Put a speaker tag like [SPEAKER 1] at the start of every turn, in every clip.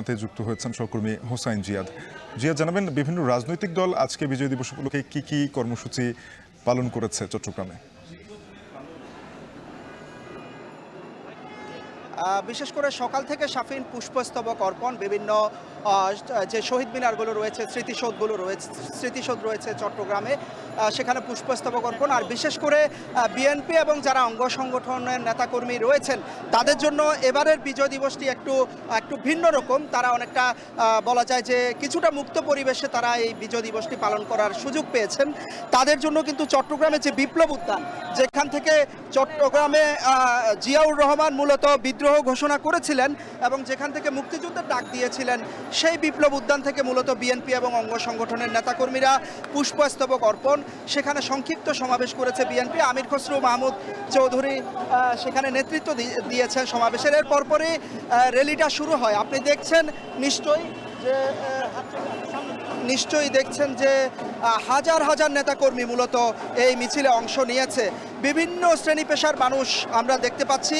[SPEAKER 1] জানাতে যুক্ত হয়েছেন সহকর্মী হোসাইন জিয়াদ। জিয়াদ, জানাবেন বিভিন্ন রাজনৈতিক দল আজকে বিজয় দিবস উপলক্ষে কি কর্মসূচি পালন করেছে চট্টগ্রামে?
[SPEAKER 2] বিশেষ করে সকাল থেকে শাফিন পুষ্পস্তবক অর্পণ, বিভিন্ন যে শহীদ মিনারগুলো রয়েছে, স্মৃতিসৌধ রয়েছে চট্টগ্রামে, সেখানে পুষ্পস্তবক অর্পণ। আর বিশেষ করে বিএনপি এবং যারা অঙ্গ সংগঠনের নেতাকর্মী রয়েছেন তাদের জন্য এবারের বিজয় দিবসটি একটু ভিন্ন রকম। তারা অনেকটা বলা যায় যে কিছুটা মুক্ত পরিবেশে তারা এই বিজয় দিবসটি পালন করার সুযোগ পেয়েছেন। তাদের জন্য কিন্তু চট্টগ্রামে যে বিপ্লব উদ্যান, যেখান থেকে চট্টগ্রামে জিয়াউর রহমান মূলত বিদ্রোহ ঘোষণা করেছিলেন এবং যেখান থেকে মুক্তিযুদ্ধের ডাক দিয়েছিলেন, সেই বিপ্লব উদ্যান থেকে মূলত বিএনপি এবং অঙ্গ সংগঠনের নেতাকর্মীরা পুষ্পস্তবক অর্পণ। সেখানে সংক্ষিপ্ত সমাবেশ করেছে বিএনপি। আমির খসরু মাহমুদ চৌধুরী সেখানে নেতৃত্ব দিয়েছেন সমাবেশের। এর পরপরই র্যালিটা শুরু হয়। আপনি দেখছেন নিশ্চয়ই দেখছেন যে হাজার হাজার নেতাকর্মী মূলত এই মিছিলে অংশ নিয়েছে। বিভিন্ন শ্রেণী পেশার মানুষ আমরা দেখতে পাচ্ছি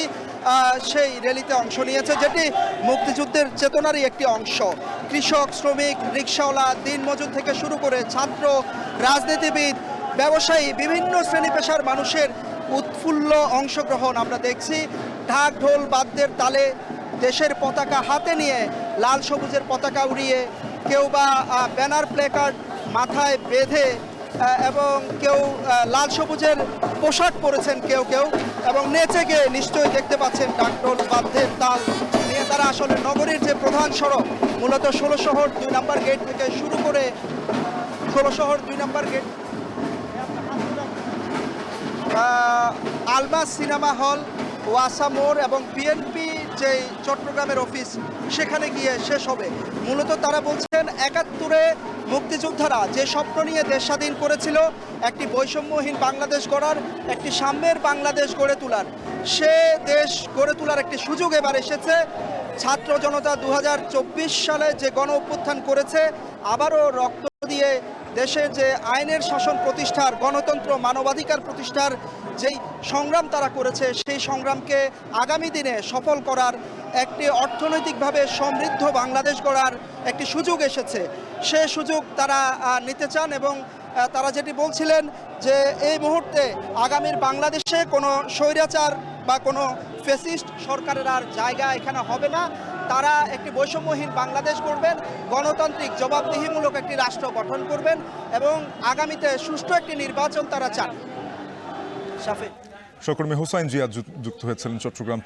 [SPEAKER 2] সেই র্যালিতে অংশ নিয়েছে, যেটি মুক্তিযুদ্ধের চেতনারই একটি অংশ। কৃষক, শ্রমিক, রিকশাওয়ালা, দিনমজুর থেকে শুরু করে ছাত্র, রাজনীতিবিদ, ব্যবসায়ী, বিভিন্ন শ্রেণী পেশার মানুষের উৎফুল্ল অংশগ্রহণ আমরা দেখছি। ঢাক ঢোল বাদ্যের তালে দেশের পতাকা হাতে নিয়ে, লাল সবুজের পতাকা উড়িয়ে, কেউ বা ব্যানার প্লেকার্ড মাথায় বেঁধে, এবং কেউ লাল সবুজের পোশাক পরেছেন কেউ এবং নেচে গিয়ে নিশ্চয়ই দেখতে পাচ্ছেন ঢাকঢোল বাদ্যের তাল নিয়ে তারা আসলে নগরীর যে প্রধান সড়ক, মূলত ১৬ শহর ২ নম্বর গেট থেকে শুরু করে ১৬ শহর ২ নম্বর গেট, আলমাস সিনেমা হল, ওয়াসা মোড় এবং বিএনপি যে চট্টগ্রামের অফিস, সেখানে গিয়ে শেষ হবে। মূলত তারা বলছেন ৭১-এ মুক্তিযোদ্ধারা যে স্বপ্ন নিয়ে দেশ স্বাধীন করেছিল, একটি বৈষম্যহীন বাংলাদেশ গড়ার, একটি সাম্যের বাংলাদেশ গড়ে তোলার, সে দেশ গড়ে তোলার একটি সুযোগ এবার এসেছে। ছাত্র জনতা ২০২৪ সালে যে গণ অভ্যুত্থান করেছে, আবারও রক্ত দিয়ে দেশে যে আইনের শাসন প্রতিষ্ঠার, গণতন্ত্র, মানবাধিকার প্রতিষ্ঠার যেই সংগ্রাম তারা করেছে, সেই সংগ্রামকে আগামী দিনে সফল করার, একটি অর্থনৈতিকভাবে সমৃদ্ধ বাংলাদেশ গড়ার একটি সুযোগ এসেছে। সে সুযোগ তারা নিতে চান এবং তারা যেটি বলছিলেন যে এই মুহূর্তে আগামীর বাংলাদেশে কোনো স্বৈরাচার বা কোনো ফ্যাসিস্ট সরকারের আর জায়গা এখানে হবে না। তারা একটি বৈষম্যহীন বাংলাদেশ করবেন, গণতান্ত্রিক জবাবদিহিমূলক একটি রাষ্ট্র গঠন করবেন এবং আগামীতে সুষ্ঠু একটি নির্বাচন তারা চান।
[SPEAKER 1] সহকর্মী হোসাইন জিয়াদ যুক্ত হয়েছিলেন চট্টগ্রাম।